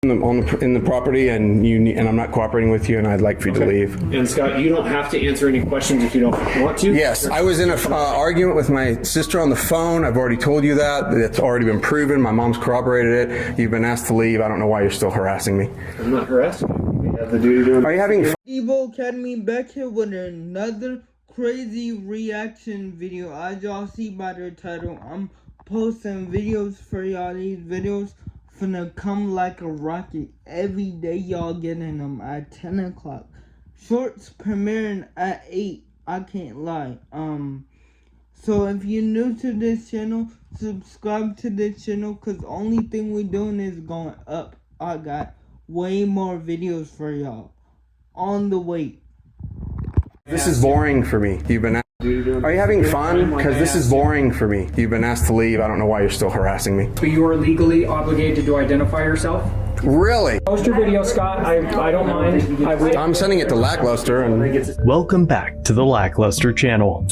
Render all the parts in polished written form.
In the property, and I'm not cooperating with you, and I'd like for you to leave. And Scott, you don't have to answer any questions if you don't want to. Yes, I was in an argument with my sister on the phone. I've already told you that. It's already been proven. My mom's corroborated it. You've been asked to leave. I don't know why you're still harassing me. I'm not harassing you. We have the duty to. Are you having fun? Evo Academy back here with another crazy reaction video. As y'all see by the title, I'm posting videos for y'all. These videos finna come like a rocket every day. Y'all getting them at 10 o'clock. Shorts premiering at 8. I can't lie. So if you're new to this channel, subscribe to this channel, cause the only thing we doing is going up. I got way more videos for y'all on the way. This is boring for me. You've been. Are you having fun? Because this is boring for me. You've been asked to leave. I don't know why you're still harassing me. But you are legally obligated to identify yourself? Really? Post your video, Scott. I don't mind. I'm sending it to Lackluster. Welcome back to the Lackluster channel.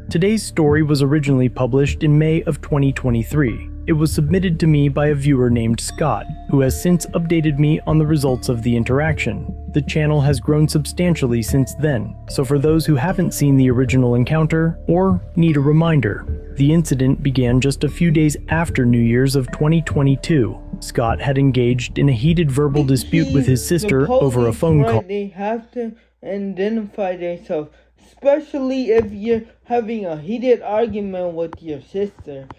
Today's story was originally published in May of 2023. It was submitted to me by a viewer named Scott, who has since updated me on the results of the interaction. The channel has grown substantially since then, so for those who haven't seen the original encounter, or need a reminder, the incident began just a few days after New Year's of 2022. Scott had engaged in a heated verbal dispute with his sister over a phone call. They have to identify themselves, especially if you're having a heated argument with your sister.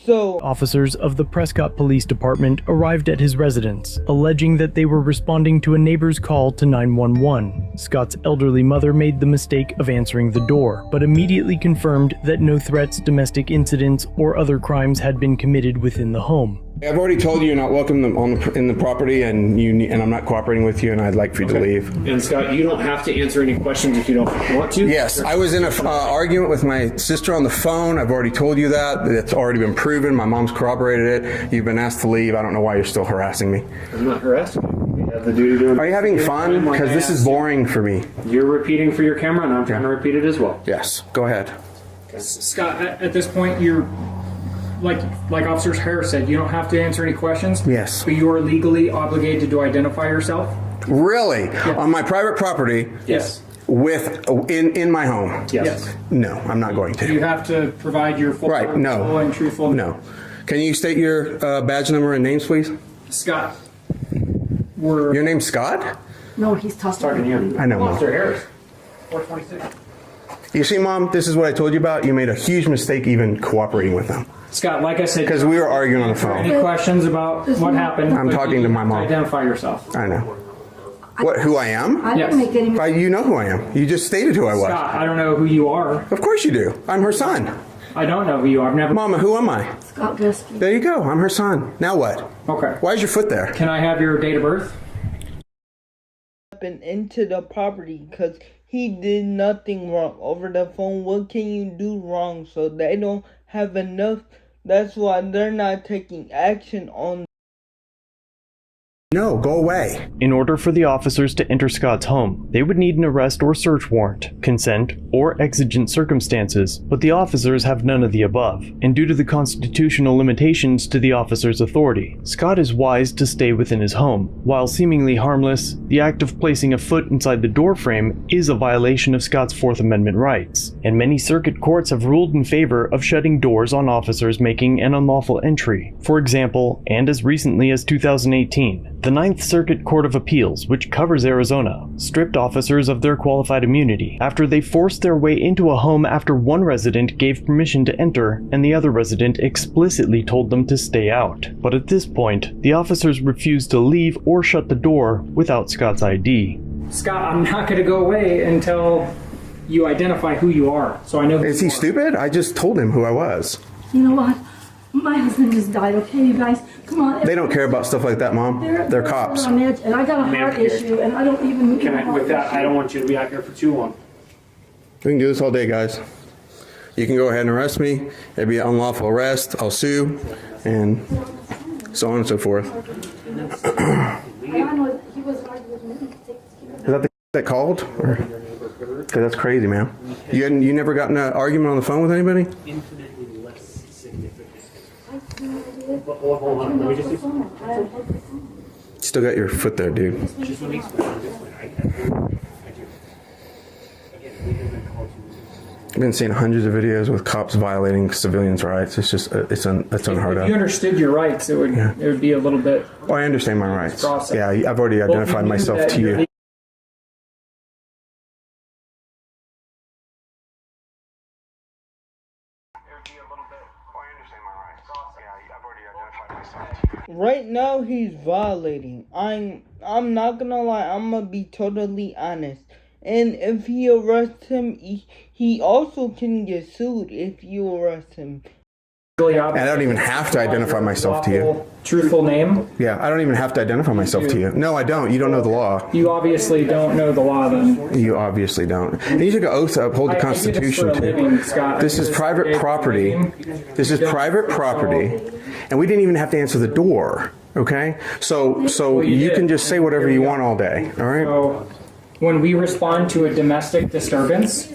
So, officers of the Prescott Police Department arrived at his residence, alleging that they were responding to a neighbor's call to 911. Scott's elderly mother made the mistake of answering the door, but immediately confirmed that no threats, domestic incidents, or other crimes had been committed within the home. I've already told you you're not welcome in the property, and I'm not cooperating with you, and I'd like for you to leave. And Scott, you don't have to answer any questions if you don't want to. Yes, I was in an argument with my sister on the phone. I've already told you that. It's already been proven. My mom's corroborated it. You've been asked to leave. I don't know why you're still harassing me. I'm not harassing you. We have the duty to. Are you having fun? Because this is boring for me. You're repeating for your camera, and I'm trying to repeat it as well. Yes, go ahead. Scott, at this point, you're like Officer Harris said, you don't have to answer any questions. Yes. But you are legally obligated to identify yourself. Really? Yes. On my private property? Yes. In my home? Yes. No, I'm not going to. You have to provide your full and truthful. No. Can you state your badge number and names, please? Scott. Your name's Scott? No, he's talking to you. I know, Mom. Officer Harris. 426. You see, Mom, this is what I told you about. You made a huge mistake even cooperating with them. Scott, like I said, because we were arguing on the phone. Any questions about what happened? I'm talking to my mom. Identify yourself. I know. Who I am? I didn't make any. You know who I am. You just stated who I was. Scott, I don't know who you are. Of course you do. I'm her son. I don't know who you are. I've never. Mama, who am I? Scott Gusky. There you go. I'm her son. Now what? Okay. Why is your foot there? Can I have your date of birth? Into the property, because he did nothing wrong over the phone. What can you do wrong? So they don't have enough. That's why they're not taking action on. No, go away. In order for the officers to enter Scott's home, they would need an arrest or search warrant, consent, or exigent circumstances, but the officers have none of the above, and due to the constitutional limitations to the officer's authority, Scott is wise to stay within his home. While seemingly harmless, the act of placing a foot inside the doorframe is a violation of Scott's Fourth Amendment rights, and many circuit courts have ruled in favor of shutting doors on officers making an unlawful entry. For example, and as recently as 2018, the Ninth Circuit Court of Appeals, which covers Arizona, stripped officers of their qualified immunity after they forced their way into a home after one resident gave permission to enter and the other resident explicitly told them to stay out. But at this point, the officers refused to leave or shut the door without Scott's ID. Scott, I'm not going to go away until you identify who you are, so I know. Is he stupid? I just told him who I was. You know what? My husband just died, okay, you guys? Come on. They don't care about stuff like that, Mom. They're cops. On edge, and I got a heart issue, and I don't even... With that, I don't want you to be out here for too long. We can do this all day, guys. You can go ahead and arrest me. It'd be an unlawful arrest. I'll sue, and so on and so forth. Is that that called? Because that's crazy, man. You never got in an argument on the phone with anybody? I did. Hold on. Let me just do Still got your foot there, dude. I've been seeing hundreds of videos with cops violating civilians' rights. It's just, it's unheard If you of. understood your rights, it would be a little bit. Oh, I understand my rights. Process. Yeah, I've already identified myself to you. Right now he's violating. I'm not gonna lie, I'm gonna be totally honest. And if he arrests him, he also can get sued if you arrest him. And I don't even have to identify myself to you. Truthful name? Yeah, I don't even have to identify myself to you. No, I don't. You don't know the law. You obviously don't know the law then. You obviously don't. And you took an oath to uphold the Constitution too. This is private property. This is private property. And we didn't even have to answer the door. Okay? So you can just say whatever you want all day. All right? So when we respond to a domestic disturbance,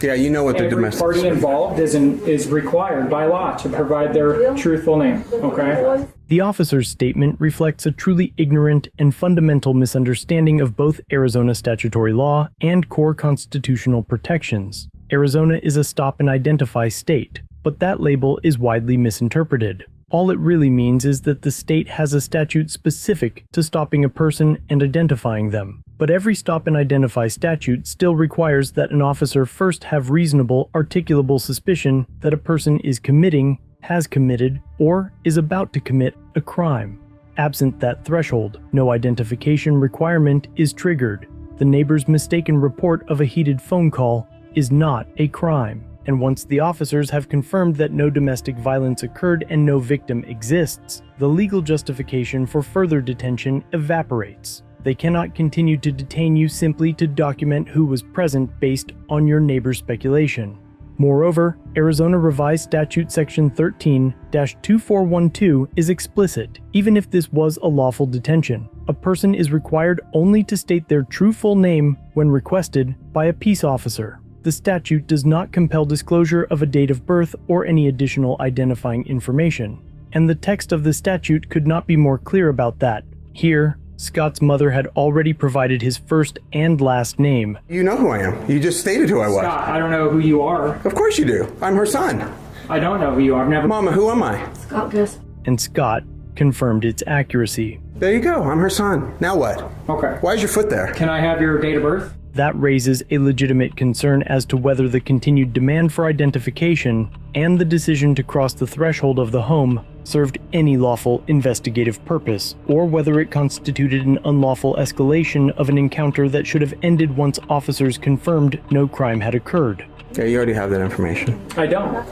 Yeah, you know what the every domestic. party involved is required by law to provide their truthful name. Okay? The officer's statement reflects a truly ignorant and fundamental misunderstanding of both Arizona statutory law and core constitutional protections. Arizona is a stop and identify state, but that label is widely misinterpreted. All it really means is that the state has a statute specific to stopping a person and identifying them. But every stop and identify statute still requires that an officer first have reasonable, articulable suspicion that a person is committing, has committed, or is about to commit a crime. Absent that threshold, no identification requirement is triggered. The neighbor's mistaken report of a heated phone call is not a crime. And once the officers have confirmed that no domestic violence occurred and no victim exists, the legal justification for further detention evaporates. They cannot continue to detain you simply to document who was present based on your neighbor's speculation. Moreover, Arizona Revised Statute Section 13-2412 is explicit. Even if this was a lawful detention, a person is required only to state their true full name when requested by a peace officer. The statute does not compel disclosure of a date of birth or any additional identifying information, and the text of the statute could not be more clear about that. Here, Scott's mother had already provided his first and last name. You know who I am. You just stated who I was. Scott, I don't know who you are. Of course you do. I'm her son. I don't know who you are. I've never. Mama, who am I? Scott Gus. And Scott confirmed its accuracy. There you go. I'm her son. Now what? Okay. Why is your foot there? Can I have your date of birth? That raises a legitimate concern as to whether the continued demand for identification and the decision to cross the threshold of the home served any lawful investigative purpose, or whether it constituted an unlawful escalation of an encounter that should have ended once officers confirmed no crime had occurred. Yeah, you already have that information. I don't.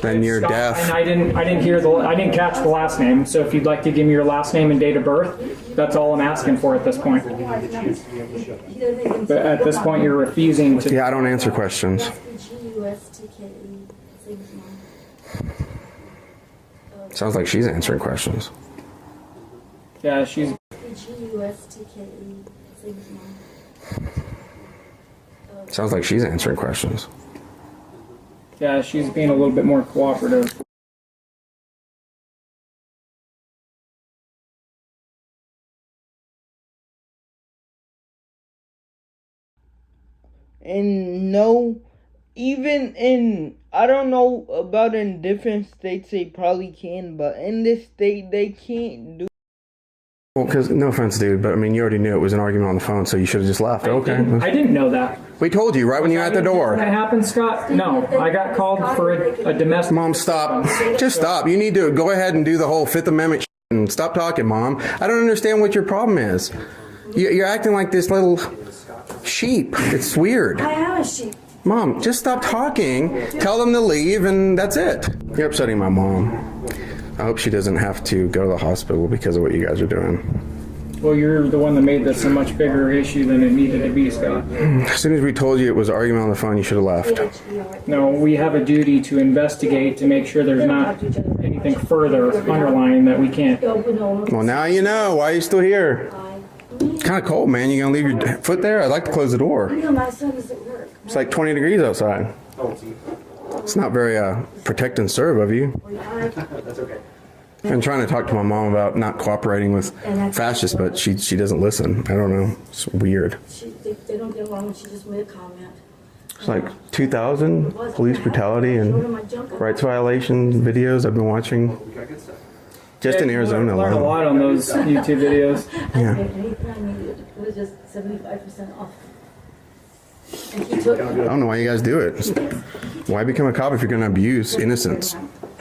Then you're Scott, deaf. And I didn't catch the last name. So if you'd like to give me your last name and date of birth, that's all I'm asking for at this point. But at this point, you're refusing to. Yeah, I don't answer questions. Sounds like she's answering questions. Yeah, she's. Sounds like she's answering questions. Yeah, she's being a little bit more cooperative. And no, even in, I don't know about in different states they probably can, but in this state they can't do. Well, because, no offense, dude, but I mean, you already knew it was an argument on the phone, so you should have just left. Okay. I didn't know that. We told you right when you were at the That door. happened, Scott? No, I got called for a domestic. Mom, stop. Just stop. You need to go ahead and do the whole Fifth Amendment and stop talking, Mom. I don't understand what your problem is. You're acting like this little sheep. It's weird. I am a sheep. Mom, just stop talking. Tell them to leave, and that's it. You're upsetting my mom. I hope she doesn't have to go to the hospital because of what you guys are doing. Well, you're the one that made this a much bigger issue than it needed to be, Scott. As soon as we told you it was an argument on the phone, you should have left. No, we have a duty to investigate to make sure there's not anything further underlying that we can't. Well, now you know. Why are you still here? It's kind of cold, man. You gonna leave your foot there? I'd like to close the door. You know, my son is at work. It's like 20 degrees outside. It's not very protect and serve of you. That's okay. I'm trying to talk to my mom about not cooperating with fascists, but she doesn't listen. I don't know. It's weird. They don't get along, and she just made a comment. It's like 2,000 police brutality and rights violation videos I've been watching just in Arizona Learn a alone. lot on those YouTube videos. Yeah. Anything I needed, it was just 75% off. And he took I don't know why you guys do it. Why become a cop if you're going to abuse innocence?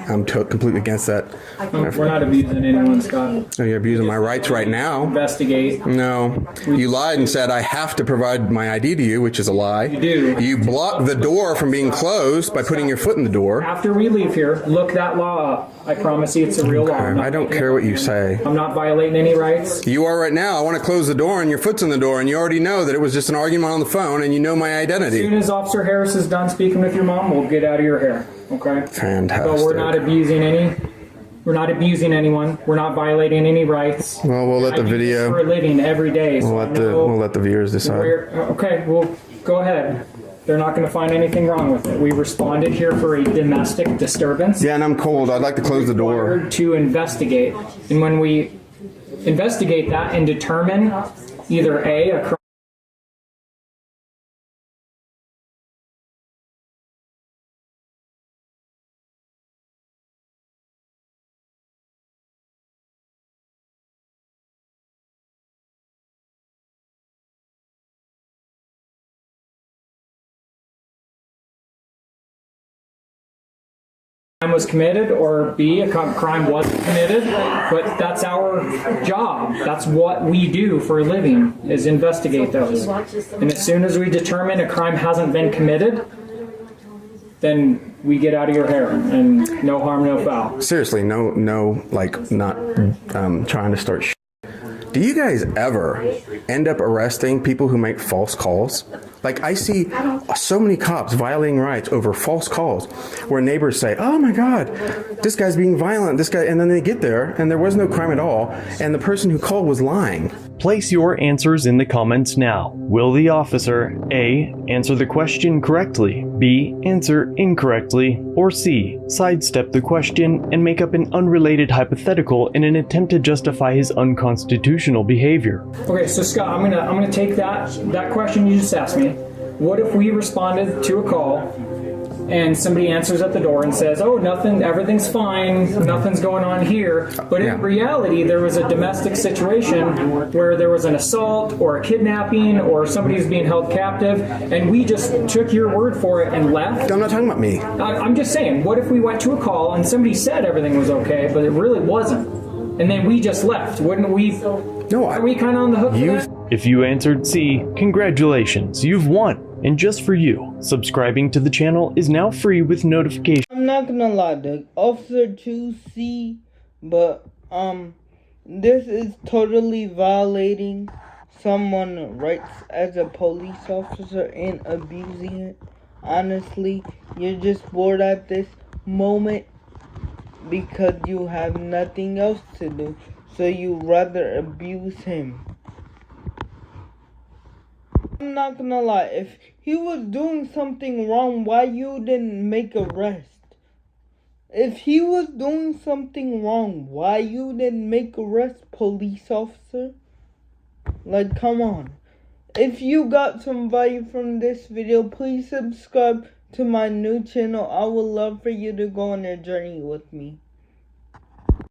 I'm completely against that. We're not abusing anyone, Scott. Oh, you're abusing my rights right now. Investigate. No, you lied and said I have to provide my ID to you, which is a lie. You do. You blocked the door from being closed by putting your foot in the door. After we leave here, look that law up. I promise you it's a real law. I don't care what you say. I'm not violating any rights. You are right now. I want to close the door and your foot's in the door and you already know that it was just an argument on the phone and you know my As soon identity. as Officer Harris is done speaking with your mom, we'll get out of your hair. Okay? Fantastic. But we're not abusing anyone. We're not violating any rights. Well, we'll let the I do this video. for a living every day. So We'll let the viewers decide. Okay, well, go ahead. They're not going to find anything wrong with it. We responded here for a domestic disturbance. Yeah, and I'm cold. I'd like to close the door. Required to investigate, and when we investigate that and determine either a crime. Was committed, or B, a crime wasn't committed, but that's our job. That's what we do for a living, is investigate those. And as soon as we determine a crime hasn't been committed, then we get out of your hair, and no harm, no foul. Seriously, no, like not trying to start. Do you guys ever end up arresting people who make false calls? Like I see so many cops violating rights over false calls where neighbors say, oh my God, this guy's being violent, this guy, and then they get there and there was no crime at all and the person who called was lying. Place your answers in the comments now. Will the officer A. answer the question correctly, B. answer incorrectly, or C. sidestep the question and make up an unrelated hypothetical in an attempt to justify his unconstitutional behavior? Okay, so Scott, I'm gonna take that question you just asked me. What if we responded to a call and somebody answers at the door and says, oh, nothing, everything's fine, nothing's going on here. But in reality, there was a domestic situation where there was an assault or a kidnapping or somebody's being held captive, and we just took your word for it and left. I'm not talking about me. I'm just saying, what if we went to a call and somebody said everything was okay, but it really wasn't? And then we just left. Wouldn't we? No, Are we kind of on the hook for that? If you answered C, congratulations, you've won. And just for you, subscribing to the channel is now free with notifications. I'm not gonna lie, the officer chose C, but this is totally violating someone's rights as a police officer and abusing it. Honestly, you're just bored at this moment because you have nothing else to do, so you rather abuse him. I'm not gonna lie, if he was doing something wrong, why you didn't make arrest? If he was doing something wrong, why you didn't make arrest, police officer? Like, come on. If you got some value from this video, please subscribe to my new channel. I would love for you to go on a journey with me.